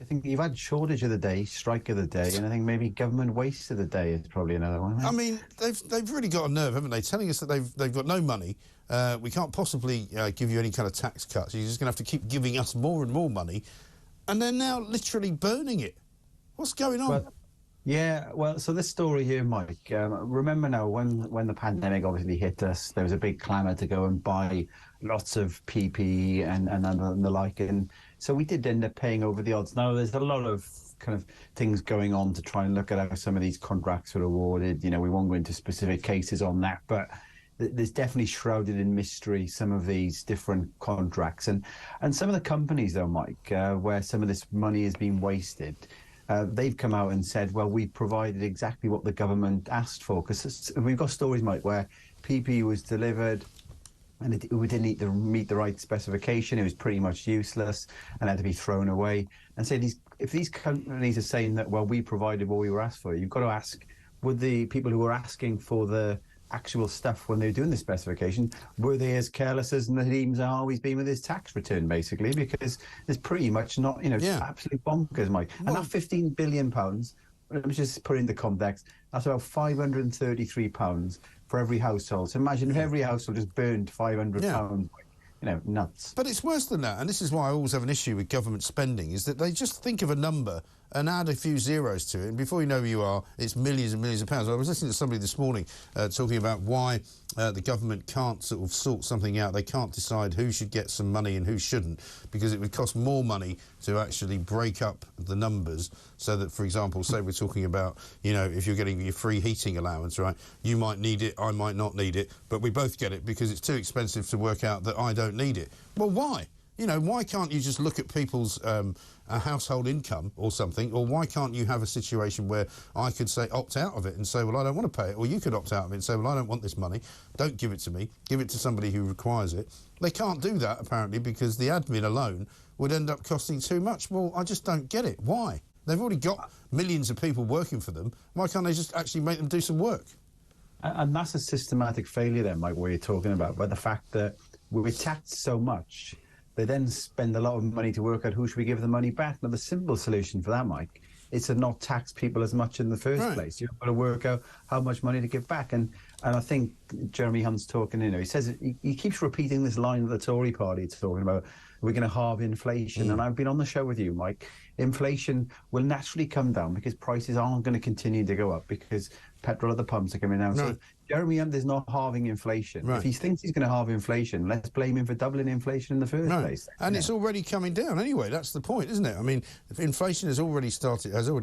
I think you've had shortage of the day, strike of the day, and I think maybe government waste of the day is probably another one. I mean, they've really got a nerve, haven't they? Telling us that they've got no money. We can't possibly give you any kind of tax cuts. You're just going to have to keep giving us more and more money, and they're now literally burning it. What's going on? Well, yeah, well, so this story here, Mike, remember now when the pandemic obviously hit us, there was a big clamour to go and buy lots of PPE and the like, and so we did end up paying over the odds. Now, there's a lot of kind of things going on to try and look at how some of these contracts were awarded. You know, we won't go into specific cases on that, but there's definitely shrouded in mystery some of these different contracts. And some of the companies, though, Mike, where some of this money has been wasted, they've come out and said, well, we provided exactly what the government asked for. Because we've got stories, Mike, where PPE was delivered and we didn't meet the right specification. It was pretty much useless and had to be thrown away. And so if these companies are saying that, well, we provided what we were asked for, you've got to ask, would the people who were asking for the actual stuff when they were doing the specification, were they as careless as Nadeem's always been with his tax return, basically? Because there's pretty much not, it's absolute bonkers, Mike. Well, and that £15 billion, let me just put it into context, that's about £533 for every household. So imagine if every household just burned £500, nuts. But it's worse than that, and this is why I always have an issue with government spending, is that they just think of a number and add a few zeros to it, and before you know who you are, it's millions and millions of pounds. I was listening to somebody this morning talking about why the government can't sort of sort something out. They can't decide who should get some money and who shouldn't, because it would cost more money to actually break up the numbers so that, for example, say we're talking about, if you're getting your free heating allowance, right, you might need it, I might not need it, but we both get it because it's too expensive to work out that I don't need it. Well, why? Why can't you just look at people's household income or something? Or why can't you have a situation where I could say opt out of it and say, well, I don't want to pay it? Or you could opt out of it and say, well, I don't want this money. Don't give it to me. Give it to somebody who requires it. They can't do that, apparently, because the admin alone would end up costing too much. Well, I just don't get it. Why? They've already got millions of people working for them. Why can't they just actually make them do some work? And that's a systematic failure then, Mike, what you're talking about, by the fact that we're taxed so much. They then spend a lot of money to work out who should we give the money back. Now, the simple solution for that, Mike, is to not tax people as much in the first place. You've got to work out how much money to give back. And I think Jeremy Hunt's talking, he says, he keeps repeating this line of the Tory party talking about, we're going to halve inflation. And I've been on the show with you, Mike. Inflation will naturally come down because prices aren't going to continue to go up because petrol at the pumps are coming down. So Jeremy Hunt is not halving inflation. If he thinks he's going to halve inflation, let's blame him for doubling inflation in the first place. And it's already coming down anyway. That's the point, isn't it? I mean, inflation has already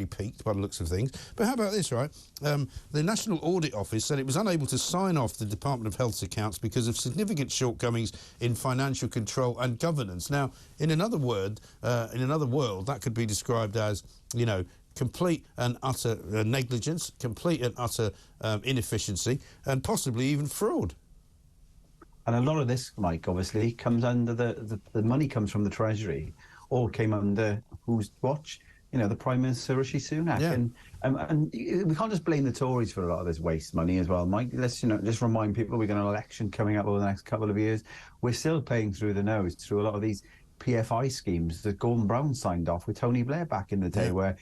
peaked by the looks of things. But how about this, right? The National Audit Office said it was unable to sign off the Department of Health's accounts because of significant shortcomings in financial control and governance. Now, in another world, that could be described as, complete and utter negligence, complete and utter inefficiency, and possibly even fraud. And a lot of this, Mike, obviously, comes under the money comes from the Treasury, or came under whose watch? The Prime Minister, Rishi Sunak. Yeah. And we can't just blame the Tories for a lot of this waste money as well, Mike. Let's just remind people we've got an election coming up over the next couple of years. We're still paying through the nose through a lot of these PFI schemes that Gordon Brown signed off with Tony Blair back in the day, where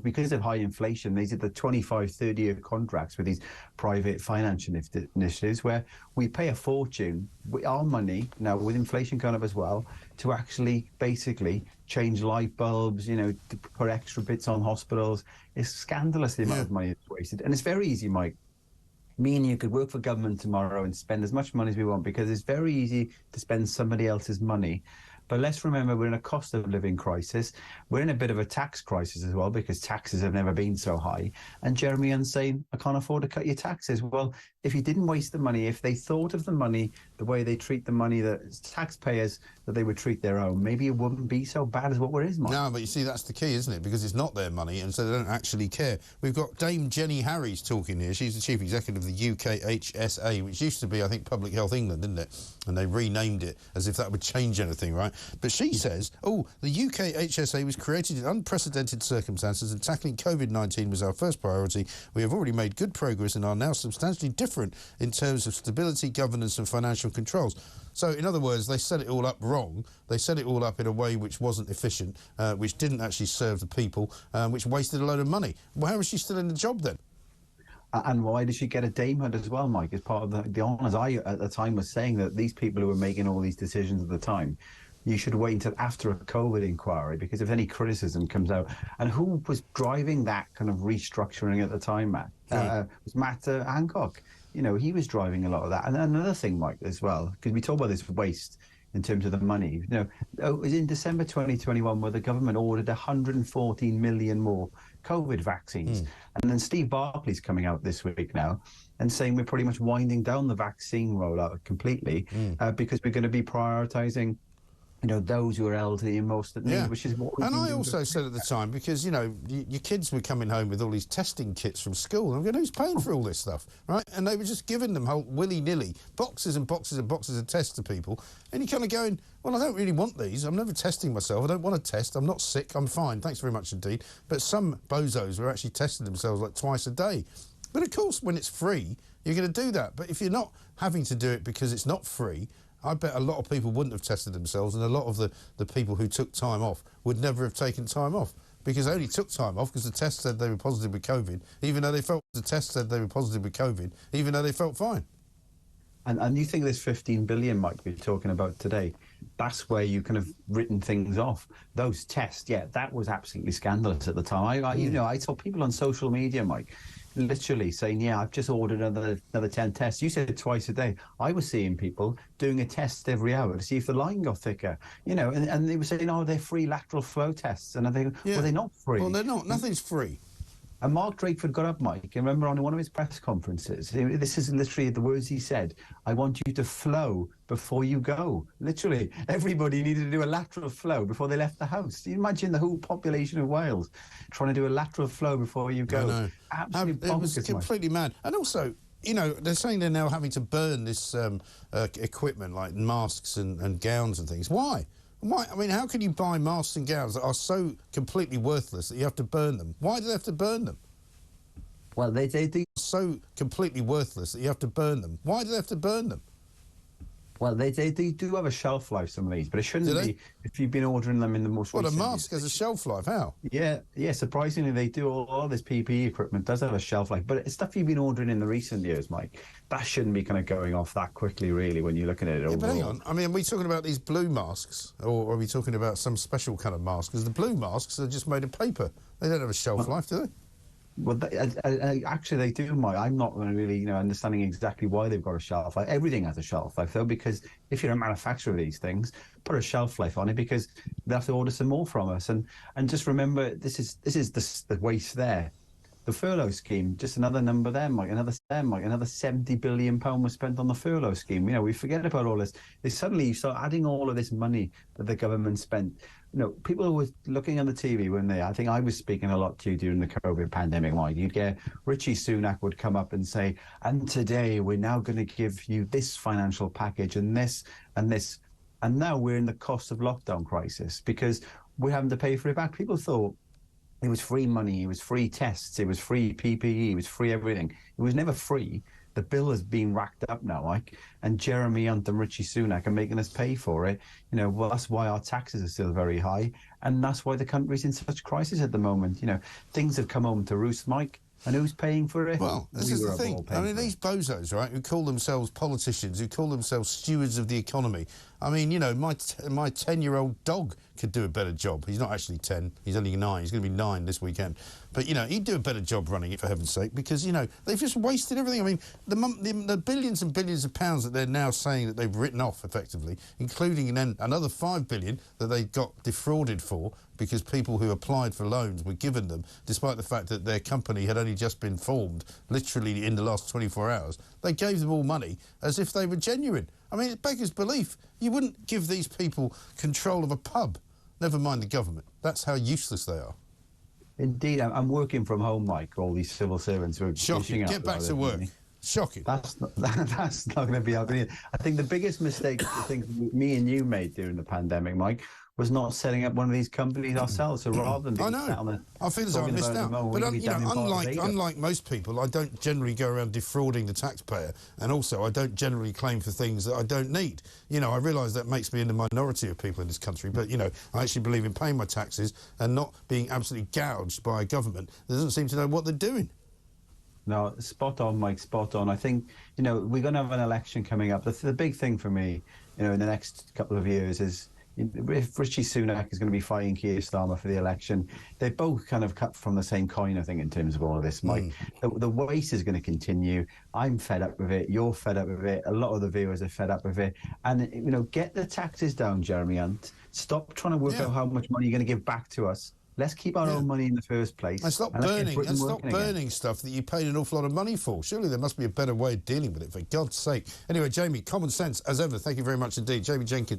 because of high inflation, they did the 25, 30-year contracts with these private financial initiatives where we pay a fortune, our money, now with inflation kind of as well, to actually basically change light bulbs, to put extra bits on hospitals. It's scandalous the amount of money that's wasted. And it's very easy, Mike. Me and you could work for government tomorrow and spend as much money as we want because it's very easy to spend somebody else's money. But let's remember, we're in a cost of living crisis. We're in a bit of a tax crisis as well because taxes have never been so high. And Jeremy Hunt's saying, I can't afford to cut your taxes. Well, if you didn't waste the money, if they thought of the money the way they treat the money, that taxpayers, that they would treat their own, maybe it wouldn't be so bad as what it is, Mike. No, but you see, that's the key, isn't it? Because it's not their money, and so they don't actually care. We've got Dame Jenny Harries talking here. She's the chief executive of the UKHSA, which used to be, I think, Public Health England, didn't it? And they renamed it as if that would change anything, right? But she says, the UKHSA was created in unprecedented circumstances and tackling COVID-19 was our first priority. We have already made good progress and are now substantially different in terms of stability, governance and financial controls. So, in other words, they set it all up wrong. They set it all up in a way which wasn't efficient, which didn't actually serve the people, which wasted a load of money. Well, how is she still in the job then? And why did she get a damehood as well, Mike, as part of the honours? I, at the time, was saying that these people who were making all these decisions at the time, you should wait until after a COVID inquiry, because if any criticism comes out, and who was driving that kind of restructuring at the time, Matt? It was Matt Hancock. You know, he was driving a lot of that. And another thing, Mike, as well, because we talk about this waste in terms of the money. You know, it was in December 2021 where the government ordered 114 million more COVID vaccines. And then Steve Barclay's coming out this week now and saying we're pretty much winding down the vaccine rollout completely because we're going to be prioritising, you know, those who are elderly and most at need, which is what we've And been I doing also said at the time, because, you know, your kids were coming home with all these testing kits from school. I'm going, who's paying for all this stuff, right? And they were just giving them whole willy-nilly boxes and boxes and boxes of tests to people. And you're kind of going, well, I don't really want these. I'm never testing myself. I don't want to test. I'm not sick. I'm fine. Thanks very much indeed. But some bozos were actually testing themselves like twice a day. But, of course, when it's free, you're going to do that. But if you're not having to do it because it's not free, I bet a lot of people wouldn't have tested themselves, and a lot of the people who took time off would never have taken time off, because they only took time off because the test said they were positive with COVID, even though they felt fine. And you think this 15 billion, Mike, we're talking about today, that's where you kind of written things off. Those tests, that was absolutely scandalous at the time. You know, I saw people on social media, Mike, literally saying, I've just ordered another 10 tests. You said twice a day. I was seeing people doing a test every hour to see if the line got thicker, you know, and they were saying, they're free lateral flow tests. And I think, well, they're not free. Well, they're not. Nothing's free. And Mark Drakeford got up, Mike, and remember on one of his press conferences, this is literally the words he said, I want you to flow before you go. Literally, everybody needed to do a lateral flow before they left the house. You imagine the whole population of Wales trying to do a lateral flow before you go. I know. Absolutely bonkers, it was completely mad. And also, you know, they're saying they're now having to burn this equipment like masks and gowns and things. Why? Why? I mean, how can you buy masks and gowns that are so completely worthless that you have to burn them? Why do they have to burn them? Well, they do. So completely worthless that you have to burn them. Why do they have to burn them? Well, they do have a shelf life, some of these, but it shouldn't be if you've been ordering them in the most recent a mask has a shelf life, how? Yeah, surprisingly, they do. All this PPE equipment does have a shelf life, but it's stuff you've been ordering in the recent years, Mike. That shouldn't be kind of going off that quickly, really, when you're looking at it overall. But hang on, I mean, are we talking about these blue masks, or are we talking about some special kind of mask? Because the blue masks are just made of paper. They don't have a shelf life, do they? Well, actually, they do, Mike. I'm not really, you know, understanding exactly why they've got a shelf life. Everything has a shelf life, though, because if you're a manufacturer of these things, put a shelf life on it, because they have to order some more from us. And just remember, this is the waste there. The furlough scheme, just another number there, Mike. Another £70 billion was spent on the furlough scheme. You know, we forget about all this. Suddenly you start adding all of this money that the government spent. You know, people were looking on the TV when I think I was speaking a lot to you during the COVID pandemic, Mike. You'd get Richie Sunak would come up and say, and today we're now going to give you this financial package and this and this. And now we're in the cost of lockdown crisis because we're having to pay for it back. People thought it was free money, it was free tests, it was free PPE, it was free everything. It was never free. The bill is being racked up now, Mike, and Jeremy Hunt and Richie Sunak are making us pay for it. You know, well, that's why our taxes are still very high, and that's why the country's in such crisis at the moment. You know, things have come home to roost, Mike, and who's paying for it? Well, this is the thing. I mean, these bozos, right, who call themselves politicians, who call themselves stewards of the economy. I mean, you know, my 10-year-old dog could do a better job. He's not actually 10. He's only 9. He's going to be 9 this weekend. But, you know, he'd do a better job running it, for heaven's sake, because, you know, they've just wasted everything. I mean, the billions and billions of pounds that they're now saying that they've written off, effectively, including then another $5 billion that they got defrauded for because people who applied for loans were given them, despite the fact that their company had only just been formed, literally in the last 24 hours. They gave them all money as if they were genuine. I mean, it beggars belief. You wouldn't give these people control of a pub, never mind the government. That's how useless they are. Indeed, I'm working from home, Mike. All these civil servants who are shocking. Get back to work. Shocking. That's not going to be happening. I think the biggest mistake I think me and you made during the pandemic, Mike, was not setting up one of these companies ourselves. So rather than I being sat on know. the I feel as though I missed out. But you know, unlike most people, I don't generally go around defrauding the taxpayer, and also I don't generally claim for things that I don't need. You know, I realise that makes me in the minority of people in this country, but you know, I actually believe in paying my taxes and not being absolutely gouged by a government that doesn't seem to know what they're doing. No, spot on, Mike, spot on. I think, you know, we're going to have an election coming up. The big thing for me, you know, in the next couple of years is if Rishi Sunak is going to be fighting Keir Starmer for the election. They both kind of cut from the same coin, I think, in terms of all of this, Mike. The waste is going to continue. I'm fed up with it. You're fed up with it. A lot of the viewers are fed up with it. And, you know, get the taxes down, Jeremy Hunt. Stop trying to work out how much money you're going to give back to us. Let's keep our own money in the first place. And stop burning stuff that you paid an awful lot of money for. Surely there must be a better way of dealing with it, for God's sake. Anyway, Jamie, common sense, as ever. Thank you very much indeed. Jamie Jenkins.